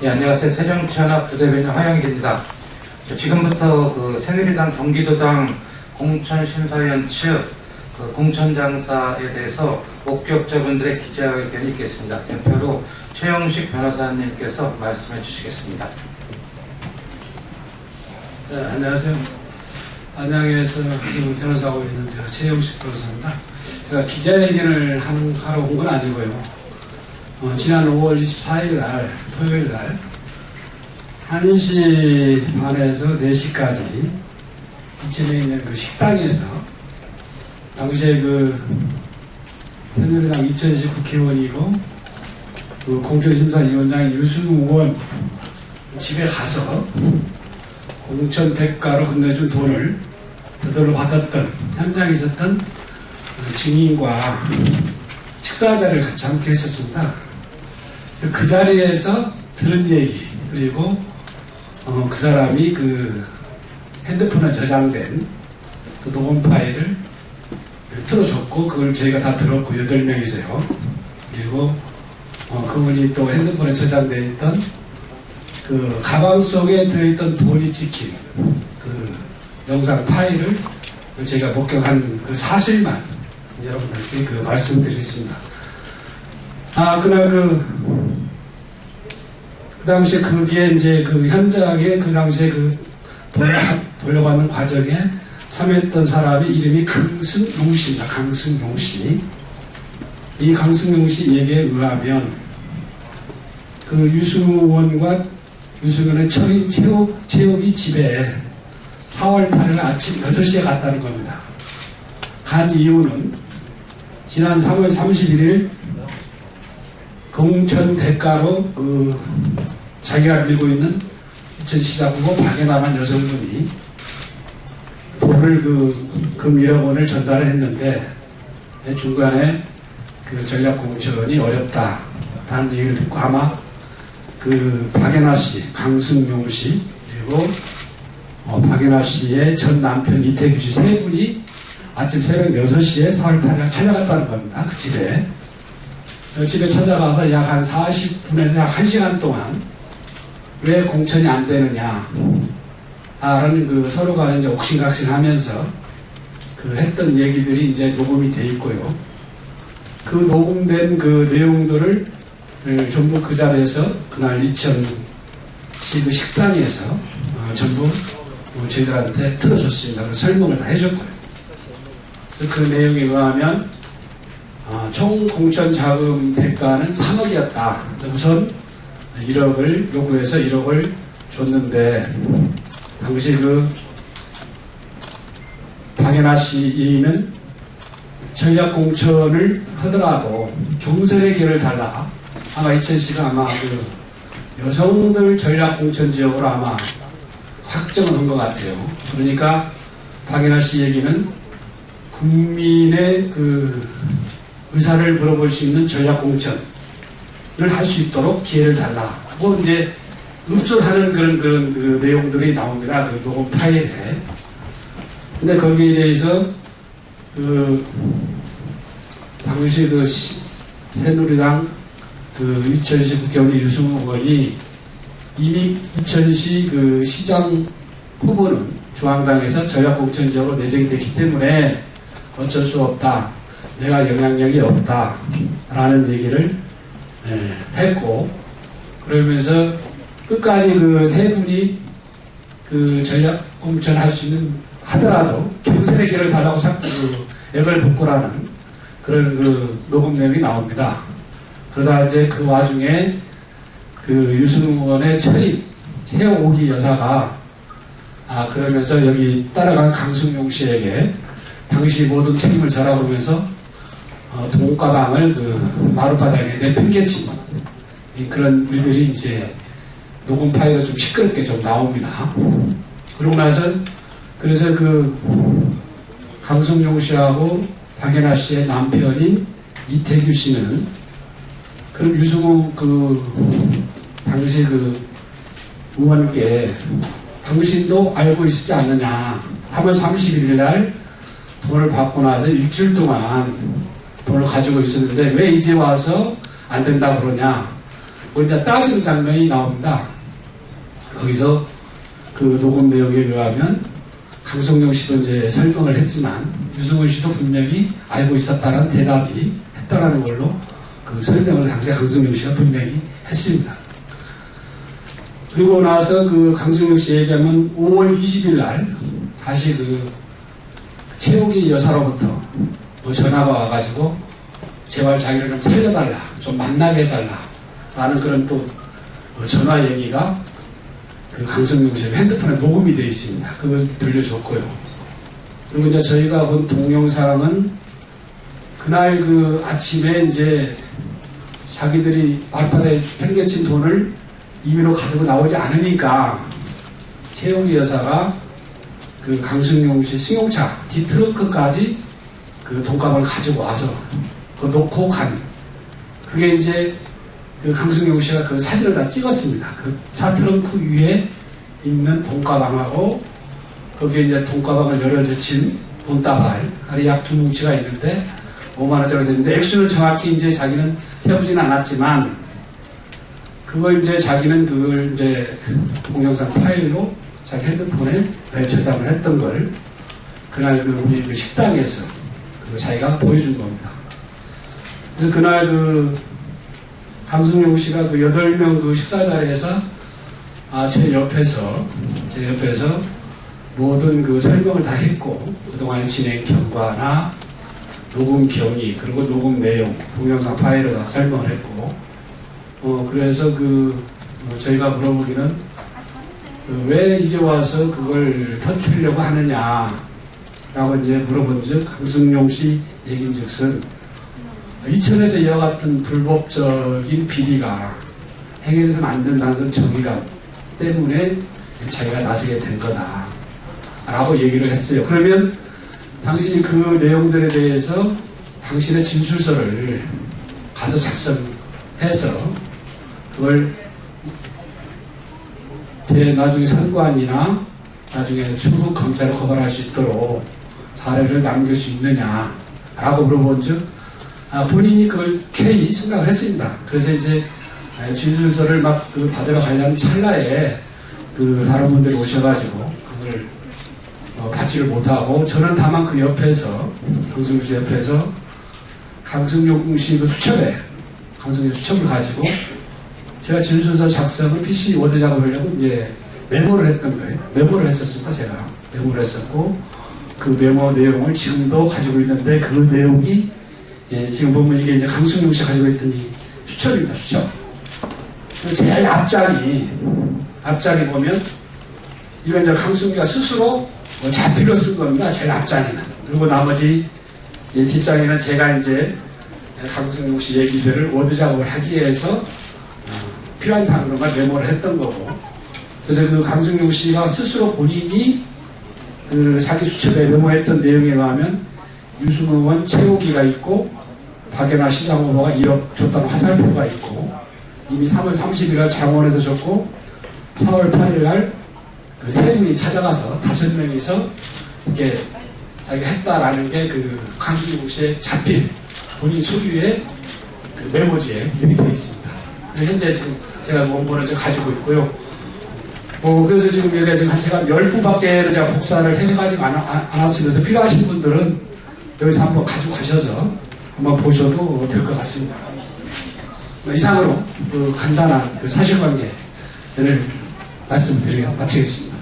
예, 안녕하세요. 새정치연합 부대변인 허영익입니다. 지금부터 새누리당 경기도당 공천심사위원 측 공천장사에 대해서 목격자분들의 기자회견이 있겠습니다. 대표로 최영식 변호사님께서 말씀해 주시겠습니다. 네, 안녕하세요. 안양에서 변호사하고 있는 최영식 변호사입니다. 제가 기자회견을 하러 온 건 아니고요. 지난 5월 24일 날, 토요일 날, 1시 반에서 4시까지 이천에 있는 그 식당에서 당시에 새누리당 이천시 국회의원이고 공천심사위원장 유승우 의원 집에 가서 공천 대가로 건네준 돈을 그대로 받았던 현장에 있었던 증인과 식사 자리를 같이 함께 했었습니다. 그 자리에서 들은 얘기, 그리고 그 사람이 핸드폰에 저장된 녹음 파일을 틀어줬고, 그걸 저희가 다 들었고, 8명이서요. 그리고 그분이 또 핸드폰에 저장되어 있던 가방 속에 들어있던 돈이 찍힌 영상 파일을 제가 목격한 사실만 여러분들께 말씀드리겠습니다. 그날 그 당시에 거기에 이제 현장에 그 당시에 돌려받는 과정에 참여했던 사람이 이름이 강승용 씨입니다. 강승용 씨. 이 강승용 씨 얘기에 의하면 유승우 의원과 유승우의 체육이 집에 4월 8일 아침 6시에 갔다는 겁니다. 간 이유는 지난 3월 31일 공천 대가로 자기가 밀고 있는 이천시장 후보 박연아만 여성분이 돈을 금 1억 원을 전달을 했는데 중간에 전략공천이 어렵다라는 얘기를 듣고 아마 박연아 씨, 강승용 씨, 그리고 박연아 씨의 전 남편 이태규 씨 세 분이 아침 새벽 6시에 4월 8일 찾아갔다는 겁니다. 그 집에. 집에 찾아가서 약 한 40분에서 약 1시간 동안 왜 공천이 안 되느냐 라는 서로가 이제 옥신각신 하면서 했던 얘기들이 이제 녹음이 돼 있고요. 그 녹음된 내용들을 전부 그 자리에서 그날 이천시 식당에서 전부 저희들한테 틀어줬습니다. 설명을 다 해줬고요. 그래서 그 내용에 의하면 총 공천 자금 대가는 3억이었다. 우선 1억을 요구해서 1억을 줬는데 당시 박연아 씨는 전략 공천을 하더라도 경선의 기회를 달라. 아마 이천시가 아마 여성들 전략 공천 지역으로 아마 확정을 한 것 같아요. 그러니까 박연아 씨 얘기는 국민의 의사를 물어볼 수 있는 전략 공천을 할 수 있도록 기회를 달라. 이제 읍술하는 그런 내용들이 나옵니다. 녹음 파일에. 근데 거기에 대해서 당시 새누리당 이천시 국회의원 유승우 의원이 이미 이천시 시장 후보는 중앙당에서 전략공천 지역으로 내정이 됐기 때문에 어쩔 수 없다. 내가 영향력이 없다. 라는 얘기를 했고, 그러면서 끝까지 세 분이 전략공천 할 수 있는 하더라도 경선의 길을 달라고 자꾸 액을 복구라는 그런 녹음 내용이 나옵니다. 그러다 이제 그 와중에 유승우 의원의 처리 최옥희 여사가 그러면서 여기 따라간 강승용 씨에게 당시 모든 책임을 져라 그러면서 돈가방을 마룻바닥에 내팽개친 그런 일들이 이제 녹음 파일이 좀 시끄럽게 좀 나옵니다. 그러고 나서 그래서 강승용 씨하고 박연아 씨의 남편인 이태규 씨는 그럼 유승우 당시 의원께 당신도 알고 있었지 않느냐. 3월 31일 날 돈을 받고 나서 일주일 동안 돈을 가지고 있었는데 왜 이제 와서 안 된다 그러냐. 이제 따지는 장면이 나옵니다. 거기서 그 녹음 내용에 의하면 강성용 씨도 이제 설명을 했지만 유승훈 씨도 분명히 알고 있었다는 대답이 했다라는 걸로 그 설명을 당시 강성용 씨가 분명히 했습니다. 그리고 나서 그 강성용 씨 얘기하면 5월 20일 날 다시 그 최욱이 여사로부터 전화가 와가지고 제발 자기를 좀 살려달라, 좀 만나게 해달라 라는 그런 또 전화 얘기가 그 강성용 씨의 핸드폰에 녹음이 되어 있습니다. 그걸 들려줬고요. 그리고 이제 저희가 본 동영상은 그날 그 아침에 이제 자기들이 말판에 팽개친 돈을 임의로 가지고 나오지 않으니까 최욱이 여사가 그 강승용 씨 승용차 뒤트렁크까지 그 돈가방을 가지고 와서 그 놓고 간 그게 이제 그 강승용 씨가 그 사진을 다 찍었습니다. 그 차 트렁크 위에 있는 돈가방하고 거기에 이제 돈가방을 열어젖힌 돈다발 약 2뭉치가 있는데 5만원짜리 됐는데 액수는 정확히 이제 자기는 세우지는 않았지만 그걸 이제 자기는 그걸 이제 동영상 파일로 자기 핸드폰에 저장을 했던 걸 그날 그 우리 그 식당에서 그 자기가 보여준 겁니다. 그래서 그날 그 강승용 씨가 그 8명 그 식사 자리에서 제 옆에서 모든 그 설명을 다 했고 그동안 진행 경과나 녹음 경위 그리고 녹음 내용 동영상 파일을 다 설명을 했고 그래서 저희가 물어보기는 왜 이제 와서 그걸 터뜨리려고 하느냐라고 이제 물어본즉 강승용 씨 얘긴즉슨 이천에서 이어갔던 불법적인 비리가 행해서는 안 된다는 정의감 때문에 자기가 나서게 된 거다라고 얘기를 했어요. 그러면 당신이 그 내용들에 대해서 당신의 진술서를 가서 작성해서 그걸 제 나중에 선관이나 나중에 추후 검찰에 고발할 수 있도록 사례를 남길 수 있느냐라고 물어본즉 본인이 그걸 쾌히 생각을 했습니다. 그래서 이제 진술서를 막 받으러 가려는 찰나에 그 다른 분들이 오셔가지고 그걸 받지를 못하고 저는 다만 그 옆에서 강승용 씨 옆에서 강승용 씨 그 수첩에 강승용 수첩을 가지고 제가 진술서 작성을 PC 워드 작업을 하려고 이제 메모를 했던 거예요. 메모를 했었습니다. 제가 메모를 했었고 그 메모 내용을 지금도 가지고 있는데 그 내용이 지금 보면 이게 이제 강승용 씨 가지고 있던 이 수첩입니다. 수첩. 제일 앞장이 보면 이건 이제 강승용이가 스스로 자필로 쓴 겁니다. 제일 앞장에는. 그리고 나머지 뒷장에는 제가 이제 강승용 씨 얘기들을 워드 작업을 하기 위해서 필요한 단어만 메모를 했던 거고. 그래서 그 강승용 씨가 스스로 본인이 그 자기 수첩에 메모했던 내용에 의하면 유승훈 의원 최욱이가 있고 박연아 시장 후보가 1억 줬다는 화살표가 있고 이미 3월 30일 장원에서 줬고 4월 8일 날 그 세 분이 찾아가서 5명이서 이렇게 자기가 했다라는 게 그 강승용 씨의 자필 본인 수기에 그 메모지에 이렇게 되어 있습니다. 그래서 현재 지금 제가 원본을 가지고 있고요. 그래서 지금 여기가 지금 제가 10분밖에 제가 복사를 해가지고 않았습니다. 필요하신 분들은 여기서 한번 가지고 가셔서 한번 보셔도 될 것 같습니다. 이상으로 그 간단한 그 사실관계를 말씀드리고 마치겠습니다.